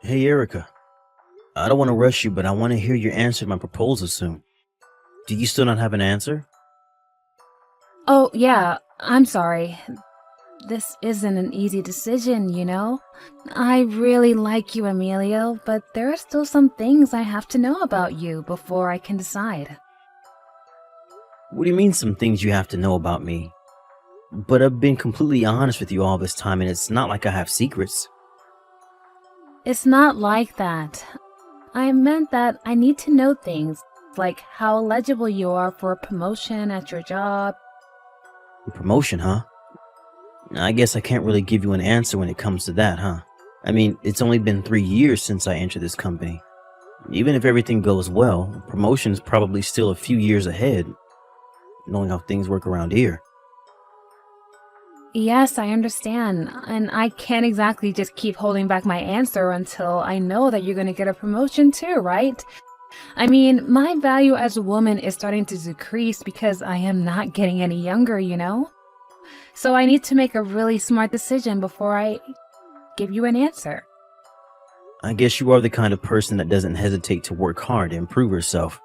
Hey, Erica. I don't want to rush you, but I want to hear your answer to my proposal soon. Do you still not have an answer? Oh, yeah, I'm sorry. This isn't an easy decision, you know? I really like you, Emilio, but there are still some things I have to know about you before I can decide. What do you mean, some things you have to know about me? But I've been completely honest with you all this time, and it's not like I have secrets. It's not like that. I meant that I need to know things, like how eligible you are for a promotion at your job. Promotion, huh? I guess I can't really give you an answer when it comes to that, huh? I mean, it's only been 3 years since I entered this company. Even if everything goes well, promotion is probably still a few years ahead, knowing how things work around here. Yes, I understand, and I can't exactly just keep holding back my answer until I know that you're gonna get a promotion too, right? I mean, my value as a woman is starting to decrease because I am not getting any younger, you know? So I need to make a really smart decision before I give you an answer. I guess you are the kind of person that doesn't hesitate to work hard to improve herself.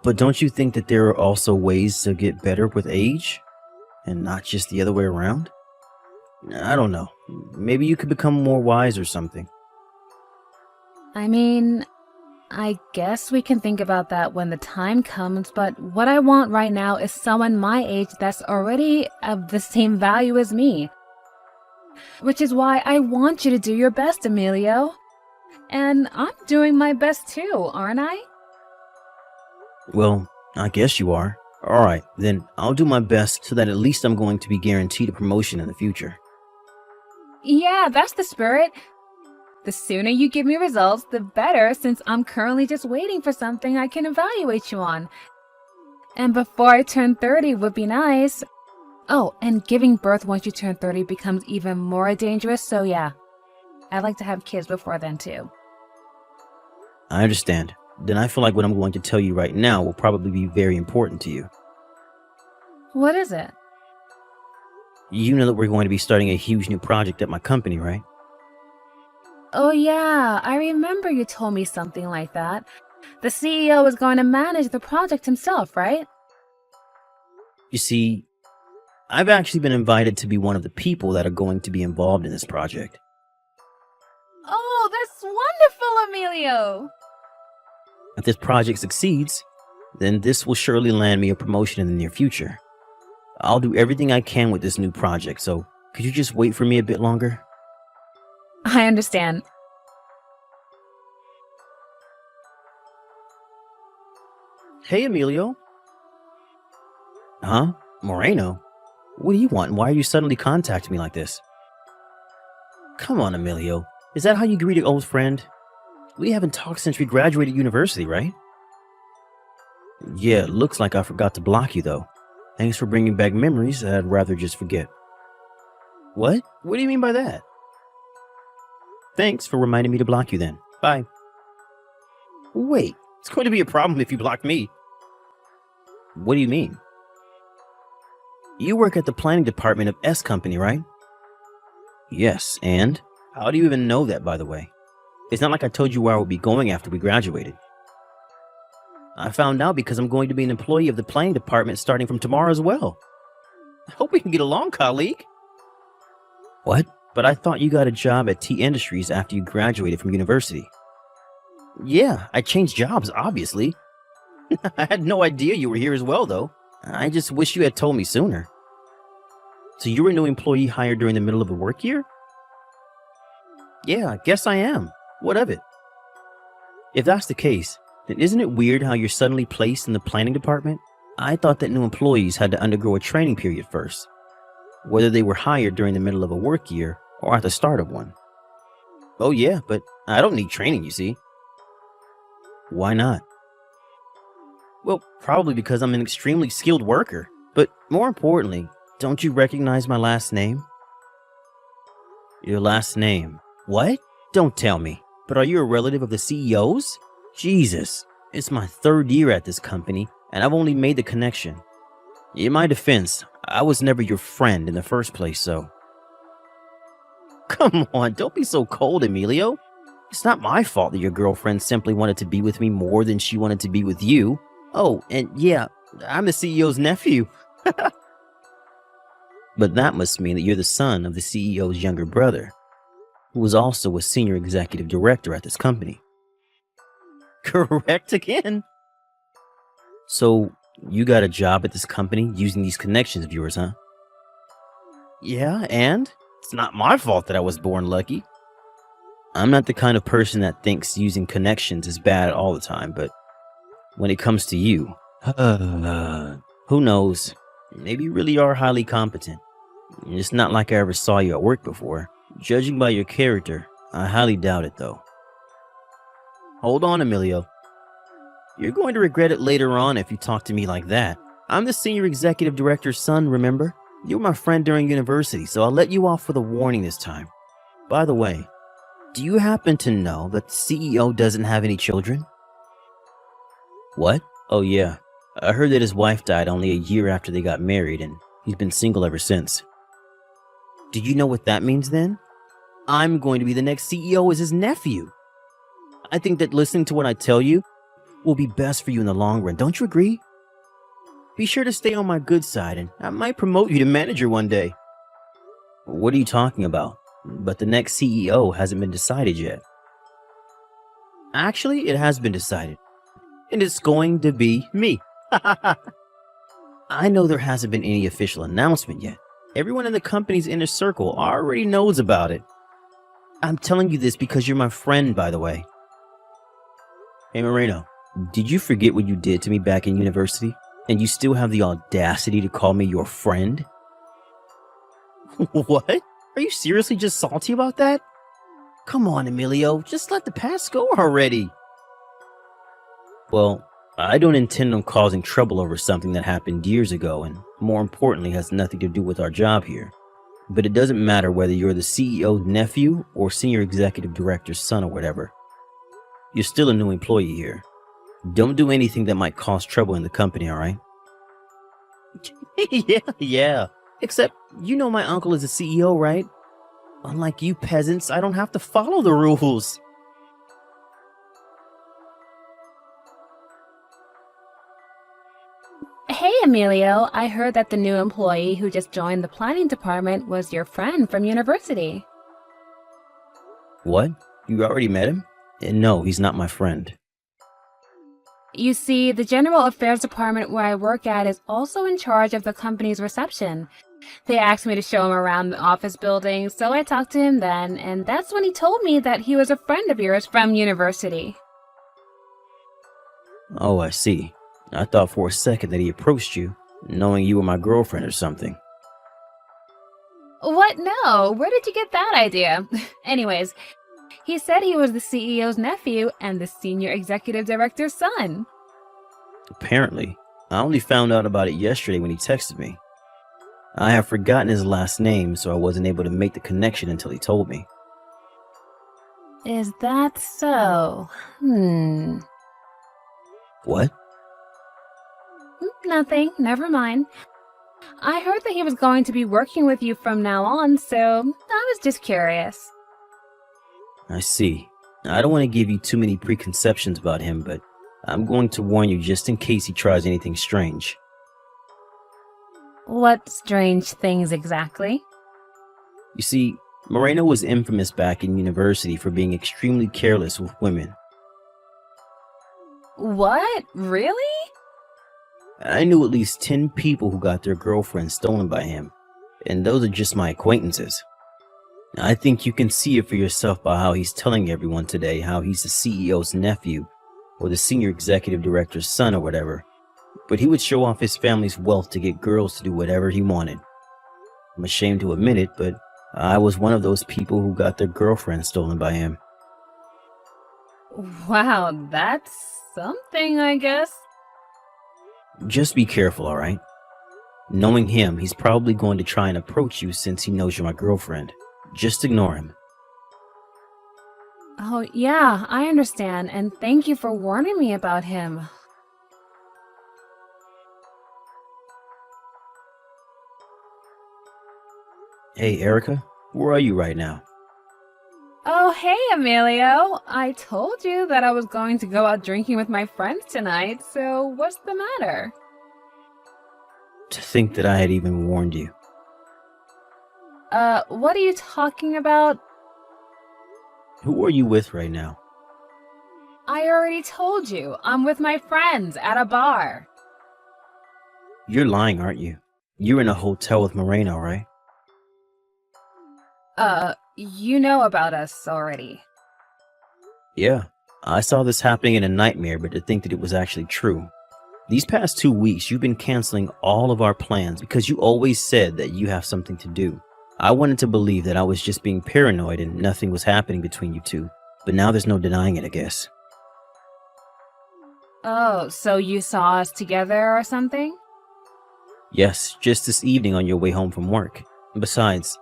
But don't you think that there are also ways to get better with age? And not just the other way around? I don't know. Maybe you could become more wise or something. I mean, I guess we can think about that when the time comes, but what I want right now is someone my age that's already of the same value as me. Which is why I want you to do your best, Emilio. And I'm doing my best too, aren't I? Well, I guess you are. Alright, then I'll do my best so that at least I'm going to be guaranteed a promotion in the future. Yeah, that's the spirit. The sooner you give me results, the better, since I'm currently just waiting for something I can evaluate you on. And before I turn 30 would be nice. Oh, and giving birth once you turn 30 becomes even more dangerous, so yeah. I'd like to have kids before then too. I understand. Then I feel like what I'm going to tell you right now will probably be very important to you. What is it? You know that we're going to be starting a huge new project at my company, right? Oh yeah, I remember you told me something like that. The CEO is going to manage the project himself, right? You see, I've actually been invited to be one of the people that are going to be involved in this project. Oh, that's wonderful, Emilio! If this project succeeds, then this will surely land me a promotion in the near future. I'll do everything I can with this new project, so could you just wait for me a bit longer? I understand. Hey, Emilio. Huh? Moreno? What do you want? Why are you suddenly contacting me like this? Come on, Emilio. Is that how you greet an old friend? We haven't talked since we graduated university, right? Yeah, looks like I forgot to block you, though. Thanks for bringing back memories I'd rather just forget. What? What do you mean by that? Thanks for reminding me to block you then. Bye. Wait, it's going to be a problem if you block me. What do you mean? You work at the planning department of S Company, right? Yes, and? How do you even know that, by the way? It's not like I told you where I would be going after we graduated. I found out because I'm going to be an employee of the planning department starting from tomorrow as well. I hope we can get along, colleague. What? But I thought you got a job at T Industries after you graduated from university. Yeah, I changed jobs, obviously. I had no idea you were here as well, though. I just wish you had told me sooner. So you were a new employee hired during the middle of the work year? Yeah, I guess I am. What of it? If that's the case, then isn't it weird how you're suddenly placed in the planning department? I thought that new employees had to undergo a training period first, whether they were hired during the middle of a work year or at the start of one. Oh yeah, but I don't need training, you see. Why not? Well, probably because I'm an extremely skilled worker. But more importantly, don't you recognize my last name? Your last name? What? Don't tell me. But are you a relative of the CEO's? Jesus, it's my 3rd year at this company, and I've only made the connection. In my defense, I was never your friend in the first place, so... Come on, don't be so cold, Emilio. It's not my fault that your girlfriend simply wanted to be with me more than she wanted to be with you. Oh, and yeah, I'm the CEO's nephew. But that must mean that you're the son of the CEO's younger brother, who was also a senior executive director at this company. Correct again. So, you got a job at this company using these connections of yours, huh? Yeah, and? It's not my fault that I was born lucky. I'm not the kind of person that thinks using connections is bad all the time, but when it comes to you, who knows? Maybe you really are highly competent. It's not like I ever saw you at work before. Judging by your character, I highly doubt it though. Hold on, Emilio. You're going to regret it later on if you talk to me like that. I'm the senior executive director's son, remember? You were my friend during university, so I'll let you off with a warning this time. By the way, do you happen to know that the CEO doesn't have any children? What? Oh yeah, I heard that his wife died only a year after they got married and he's been single ever since. Do you know what that means then? I'm going to be the next CEO as his nephew. I think that listening to what I tell you will be best for you in the long run, don't you agree? Be sure to stay on my good side and I might promote you to manager one day. What are you talking about? But the next CEO hasn't been decided yet. Actually, it has been decided. And it's going to be me. I know there hasn't been any official announcement yet. Everyone in the company's inner circle already knows about it. I'm telling you this because you're my friend, by the way. Hey Moreno, did you forget what you did to me back in university? And you still have the audacity to call me your friend? What? Are you seriously just salty about that? Come on, Emilio, just let the past go already. Well, I don't intend on causing trouble over something that happened years ago and, more importantly, has nothing to do with our job here. But it doesn't matter whether you're the CEO's nephew or senior executive director's son or whatever. You're still a new employee here. Don't do anything that might cause trouble in the company, alright? Yeah. Except, you know my uncle is a CEO, right? Unlike you peasants, I don't have to follow the rules. Hey, Emilio, I heard that the new employee who just joined the planning department was your friend from university. What? You already met him? No, he's not my friend. You see, the general affairs department where I work at is also in charge of the company's reception. They asked me to show him around the office building, so I talked to him then, and that's when he told me that he was a friend of yours from university. Oh, I see. I thought for a second that he approached you, knowing you were my girlfriend or something. What? No, where did you get that idea? Anyways, he said he was the CEO's nephew and the senior executive director's son. Apparently. I only found out about it yesterday when he texted me. I have forgotten his last name, so I wasn't able to make the connection until he told me. Is that so? What? Nothing, never mind. I heard that he was going to be working with you from now on, so I was just curious. I see. I don't want to give you too many preconceptions about him, but I'm going to warn you just in case he tries anything strange. What strange things exactly? You see, Moreno was infamous back in university for being extremely careless with women. What? Really? I knew at least 10 people who got their girlfriends stolen by him, and those are just my acquaintances. I think you can see it for yourself by how he's telling everyone today how he's the CEO's nephew or the senior executive director's son or whatever, but he would show off his family's wealth to get girls to do whatever he wanted. I'm ashamed to admit it, but I was one of those people who got their girlfriends stolen by him. Wow, that's something, I guess. Just be careful, alright? Knowing him, he's probably going to try and approach you since he knows you're my girlfriend. Just ignore him. Oh, yeah, I understand, and thank you for warning me about him. Hey, Erica, where are you right now? Oh, hey, Emilio. I told you that I was going to go out drinking with my friends tonight, so what's the matter? To think that I had even warned you. What are you talking about? Who are you with right now? I already told you. I'm with my friends at a bar. You're lying, aren't you? You're in a hotel with Moreno, right? You know about us already. Yeah. I saw this happening in a nightmare, but to think that it was actually true. These past 2 weeks, you've been canceling all of our plans because you always said that you have something to do. I wanted to believe that I was just being paranoid and nothing was happening between you two, but now there's no denying it, I guess. Oh, so you saw us together or something? Yes, just this evening on your way home from work. Besides,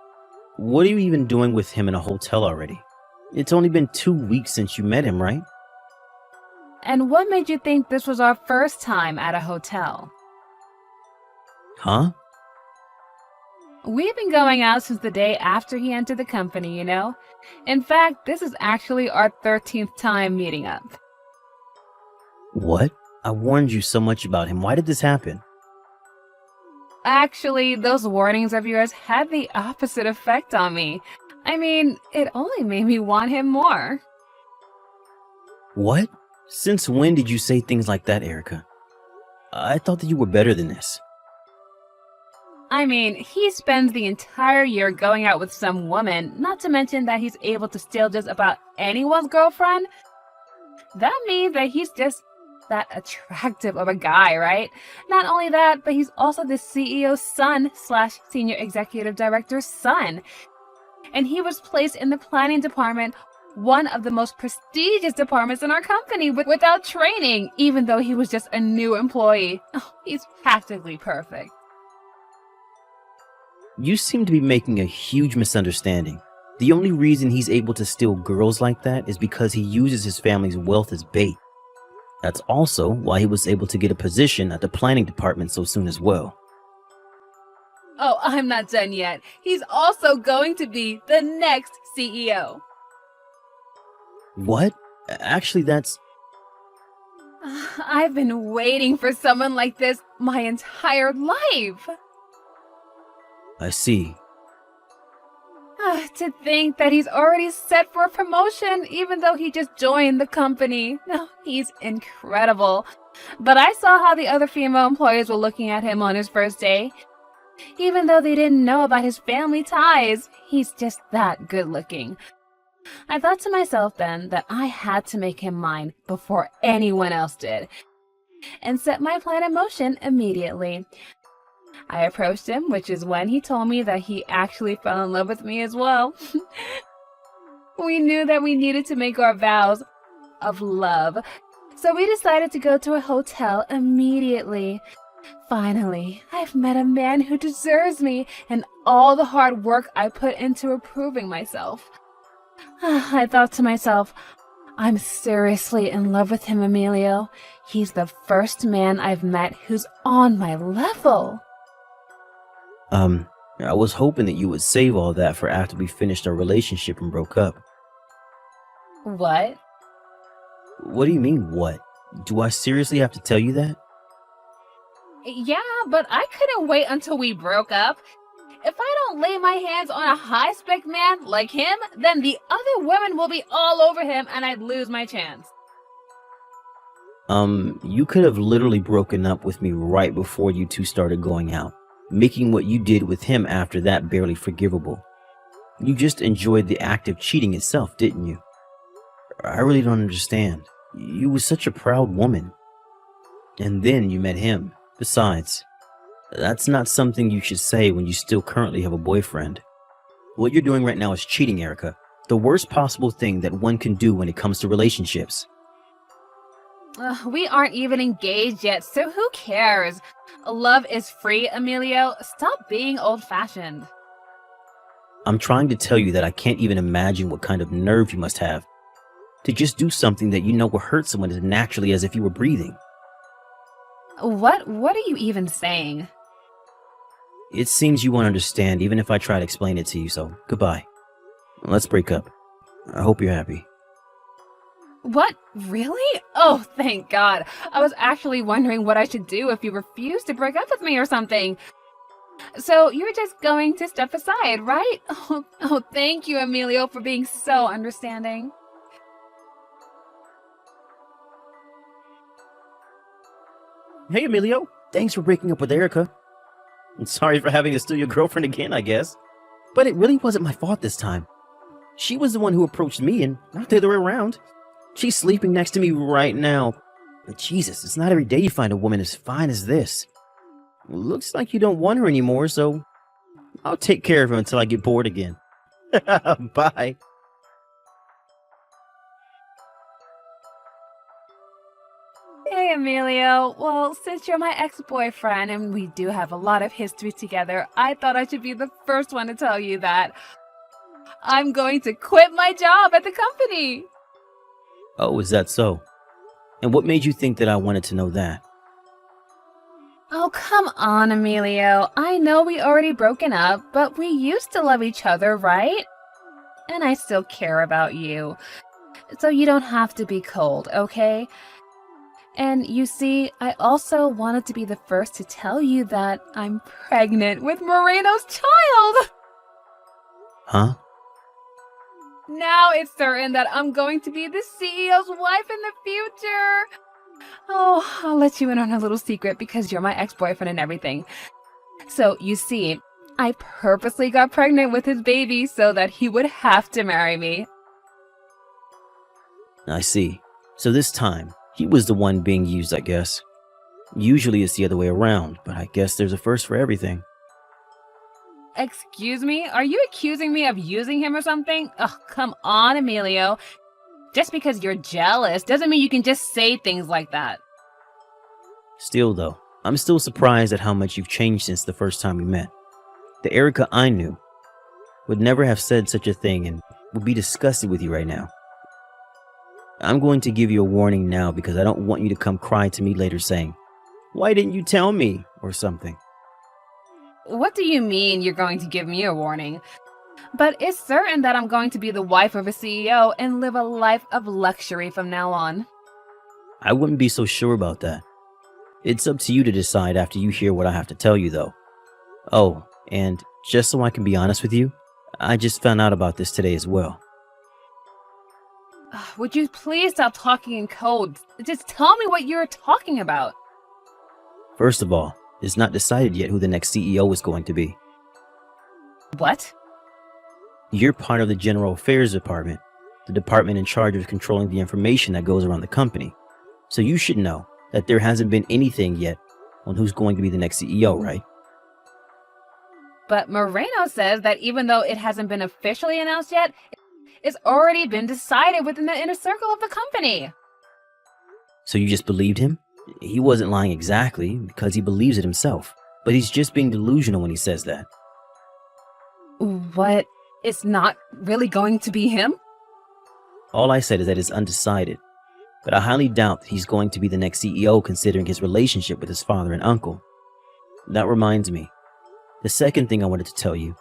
what are you even doing with him in a hotel already? It's only been 2 weeks since you met him, right? And what made you think this was our first time at a hotel? Huh? We've been going out since the day after he entered the company, you know? In fact, this is actually our 13th time meeting up. What? I warned you so much about him. Why did this happen? Actually, those warnings of yours had the opposite effect on me. I mean, it only made me want him more. What? Since when did you say things like that, Erica? I thought that you were better than this. I mean, he spends the entire year going out with some woman, not to mention that he's able to steal just about anyone's girlfriend. That means that he's just that attractive of a guy, right? Not only that, but he's also the CEO's son / senior executive director's son. And he was placed in the planning department, one of the most prestigious departments in our company, without training, even though he was just a new employee. Oh, he's practically perfect. You seem to be making a huge misunderstanding. The only reason he's able to steal girls like that is because he uses his family's wealth as bait. That's also why he was able to get a position at the planning department so soon as well. Oh, I'm not done yet. He's also going to be the next CEO. What? Actually, that's... I've been waiting for someone like this my entire life. I see. To think that he's already set for a promotion, even though he just joined the company. No, he's incredible. But I saw how the other female employees were looking at him on his first day. Even though they didn't know about his family ties, he's just that good looking. I thought to myself then that I had to make him mine before anyone else did, and set my plan in motion immediately. I approached him, which is when he told me that he actually fell in love with me as well. We knew that we needed to make our vows of love, so we decided to go to a hotel immediately. Finally, I've met a man who deserves me and all the hard work I put into improving myself. I thought to myself, I'm seriously in love with him, Emilio. He's the first man I've met who's on my level. I was hoping that you would save all that for after we finished our relationship and broke up. What? What do you mean, what? Do I seriously have to tell you that? Yeah, but I couldn't wait until we broke up. If I don't lay my hands on a high-spec man like him, then the other women will be all over him and I'd lose my chance. You could have literally broken up with me right before you two started going out, making what you did with him after that barely forgivable. You just enjoyed the act of cheating itself, didn't you? I really don't understand. You were such a proud woman. And then you met him. Besides, that's not something you should say when you still currently have a boyfriend. What you're doing right now is cheating, Erica. The worst possible thing that one can do when it comes to relationships. We aren't even engaged yet, so who cares? Love is free, Emilio. Stop being old-fashioned. I'm trying to tell you that I can't even imagine what kind of nerve you must have to just do something that you know will hurt someone as naturally as if you were breathing. What are you even saying? It seems you won't understand even if I try to explain it to you, so goodbye. Let's break up. I hope you're happy. What? Really? Oh, thank God. I was actually wondering what I should do if you refused to break up with me or something. So you're just going to step aside, right? Oh, thank you, Emilio, for being so understanding. Hey, Emilio. Thanks for breaking up with Erica. I'm sorry for having to steal your girlfriend again, I guess. But it really wasn't my fault this time. She was the one who approached me and not the other way around. She's sleeping next to me right now. But Jesus, it's not every day you find a woman as fine as this. Looks like you don't want her anymore, so I'll take care of her until I get bored again. Bye. Hey, Emilio. Well, since you're my ex-boyfriend and we do have a lot of history together, I thought I should be the first one to tell you that I'm going to quit my job at the company. Oh, is that so? And what made you think that I wanted to know that? Oh, come on, Emilio. I know we already broken up, but we used to love each other, right? And I still care about you. So you don't have to be cold, okay? And you see, I also wanted to be the first to tell you that I'm pregnant with Moreno's child! Huh? Now it's certain that I'm going to be the CEO's wife in the future. Oh, I'll let you in on a little secret because you're my ex-boyfriend and everything. So, you see, I purposely got pregnant with his baby so that he would have to marry me. I see. So this time, he was the one being used, I guess. Usually it's the other way around, but I guess there's a first for everything. Excuse me? Are you accusing me of using him or something? Oh, come on, Emilio. Just because you're jealous doesn't mean you can just say things like that. Still, though, I'm still surprised at how much you've changed since the first time we met. The Erica I knew would never have said such a thing and would be disgusted with you right now. I'm going to give you a warning now because I don't want you to come cry to me later saying, "Why didn't you tell me?" or something. What do you mean you're going to give me a warning? But it's certain that I'm going to be the wife of a CEO and live a life of luxury from now on. I wouldn't be so sure about that. It's up to you to decide after you hear what I have to tell you, though. Oh, and just so I can be honest with you, I just found out about this today as well. Would you please stop talking in code? Just tell me what you're talking about. First of all, it's not decided yet who the next CEO is going to be. What? You're part of the General Affairs Department, the department in charge of controlling the information that goes around the company. So you should know that there hasn't been anything yet on who's going to be the next CEO, right? But Moreno says that even though it hasn't been officially announced yet, it's already been decided within the inner circle of the company. So you just believed him? He wasn't lying exactly because he believes it himself, but he's just being delusional when he says that. What? It's not really going to be him? All I said is that it's undecided, but I highly doubt that he's going to be the next CEO considering his relationship with his father and uncle. That reminds me, the second thing I wanted to tell you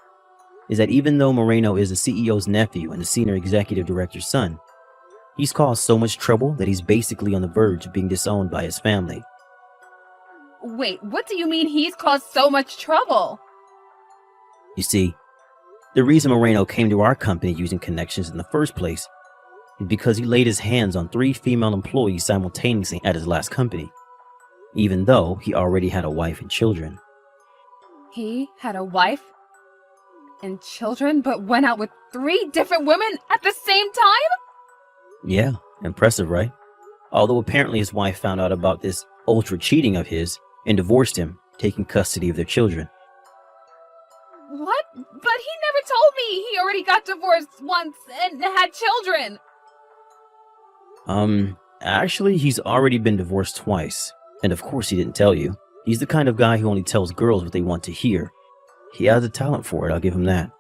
is that even though Moreno is the CEO's nephew and the senior executive director's son, he's caused so much trouble that he's basically on the verge of being disowned by his family. Wait, what do you mean he's caused so much trouble? You see, the reason Moreno came to our company using connections in the first place is because he laid his hands on 3 female employees simultaneously at his last company, even though he already had a wife and children. He had a wife and children, but went out with 3 different women at the same time? Yeah, impressive, right? Although apparently his wife found out about this ultra cheating of his and divorced him, taking custody of their children. What? But he never told me he already got divorced once and had children. Actually, he's already been divorced twice. And of course he didn't tell you. He's the kind of guy who only tells girls what they want to hear. He has a talent for it, I'll give him that.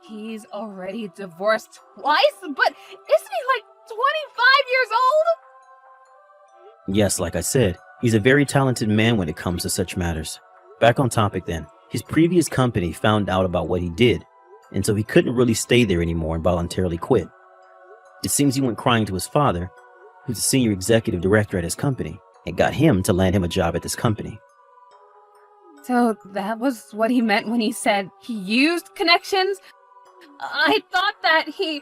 He's already divorced twice? But isn't he like 25 years old? Yes, like I said, he's a very talented man when it comes to such matters. Back on topic then. His previous company found out about what he did, and so he couldn't really stay there anymore and voluntarily quit. It seems he went crying to his father, who's the senior executive director at his company, and got him to land him a job at this company. So that was what he meant when he said he used connections? I thought that he...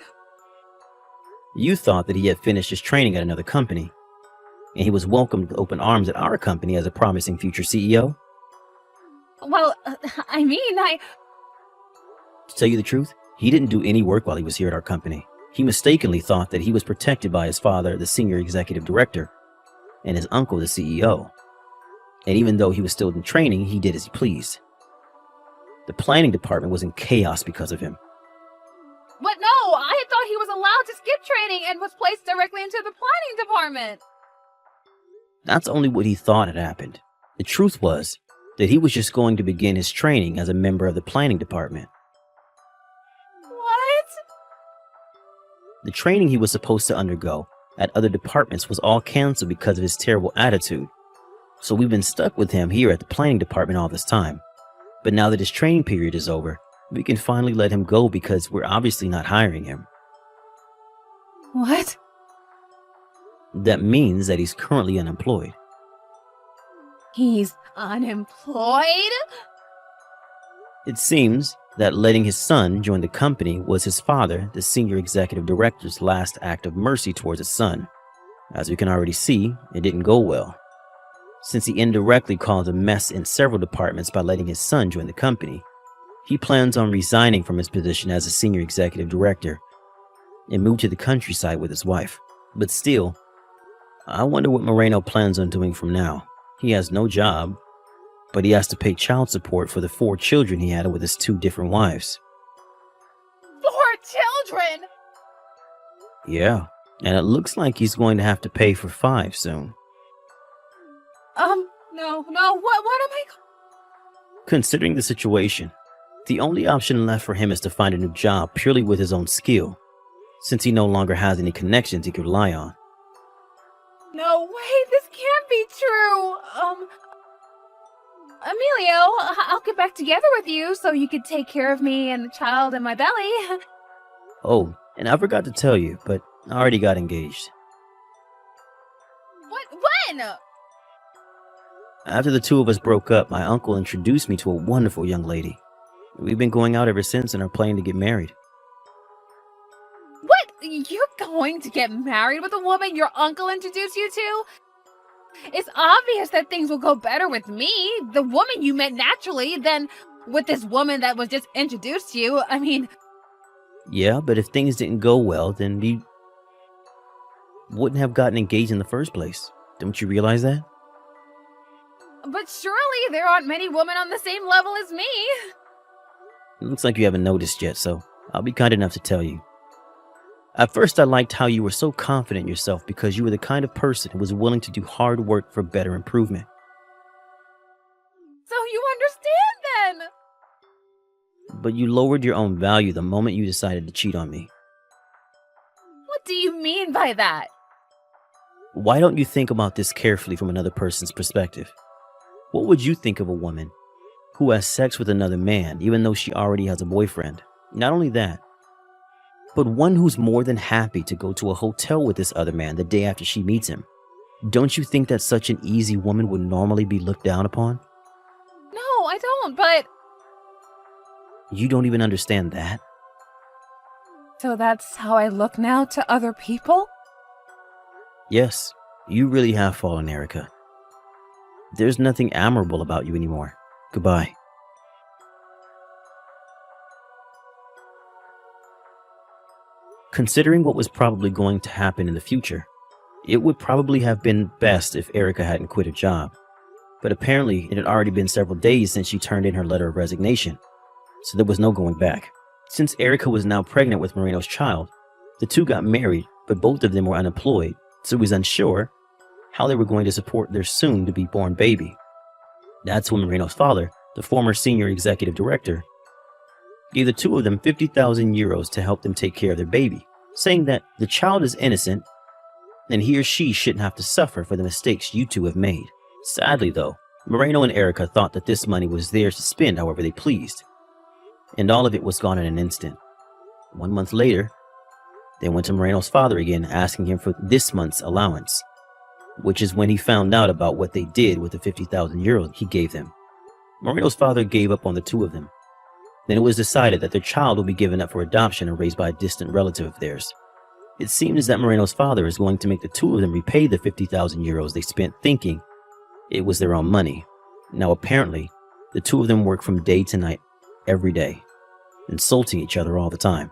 You thought that he had finished his training at another company, and he was welcomed with open arms at our company as a promising future CEO? Well, I... To tell you the truth, he didn't do any work while he was here at our company. He mistakenly thought that he was protected by his father, the senior executive director, and his uncle, the CEO. And even though he was still in training, he did as he pleased. The planning department was in chaos because of him. What? No, I thought he was allowed to skip training and was placed directly into the planning department. That's only what he thought had happened. The truth was that he was just going to begin his training as a member of the planning department. What? The training he was supposed to undergo at other departments was all canceled because of his terrible attitude. So we've been stuck with him here at the planning department all this time. But now that his training period is over, we can finally let him go because we're obviously not hiring him. What? That means that he's currently unemployed. He's unemployed? It seems that letting his son join the company was his father, the senior executive director's last act of mercy towards his son. As we can already see, it didn't go well, since he indirectly caused a mess in several departments by letting his son join the company. He plans on resigning from his position as a senior executive director and move to the countryside with his wife. But still, I wonder what Moreno plans on doing from now. He has no job, but he has to pay child support for the 4 children he had with his 2 different wives. 4 children? Yeah, and it looks like he's going to have to pay for 5 soon. No, what am I... Considering the situation, the only option left for him is to find a new job purely with his own skill, since he no longer has any connections he could rely on. No way, this can't be true. Emilio, I'll get back together with you so you can take care of me and the child in my belly. Oh, and I forgot to tell you, but I already got engaged. What? When? After the 2 of us broke up, my uncle introduced me to a wonderful young lady. We've been going out ever since and are planning to get married. What? You're going to get married with a woman your uncle introduced you to? It's obvious that things will go better with me, the woman you met naturally, than with this woman that was just introduced to you. I mean... Yeah, but if things didn't go well, then you wouldn't have gotten engaged in the first place. Don't you realize that? But surely there aren't many women on the same level as me. It looks like you haven't noticed yet, so I'll be kind enough to tell you. At first, I liked how you were so confident in yourself because you were the kind of person who was willing to do hard work for better improvement. So you understand then? But you lowered your own value the moment you decided to cheat on me. What do you mean by that? Why don't you think about this carefully from another person's perspective? What would you think of a woman who has sex with another man even though she already has a boyfriend? Not only that, but one who's more than happy to go to a hotel with this other man the day after she meets him. Don't you think that such an easy woman would normally be looked down upon? No, I don't, but... You don't even understand that? So that's how I look now to other people? Yes, you really have fallen, Erica. There's nothing admirable about you anymore. Goodbye. Considering what was probably going to happen in the future, it would probably have been best if Erica hadn't quit her job. But apparently, it had already been several days since she turned in her letter of resignation, so there was no going back. Since Erica was now pregnant with Moreno's child, the 2 got married, but both of them were unemployed, so he was unsure how they were going to support their soon-to-be-born baby. That's when Moreno's father, the former senior executive director, gave the 2 of them 50,000 euros to help them take care of their baby, saying that the child is innocent and he or she shouldn't have to suffer for the mistakes you 2 have made. Sadly, though, Moreno and Erica thought that this money was theirs to spend however they pleased. and all of it was gone in an instant. 1 month later, they went to Moreno's father again, asking him for this month's allowance, which is when he found out about what they did with the 50,000 euros he gave them. Moreno's father gave up on the two of them. Then it was decided that their child will be given up for adoption and raised by a distant relative of theirs. It seems that Moreno's father is going to make the two of them repay the 50,000 euros they spent thinking it was their own money. Now apparently, the two of them work from day to night, every day, insulting each other all the time.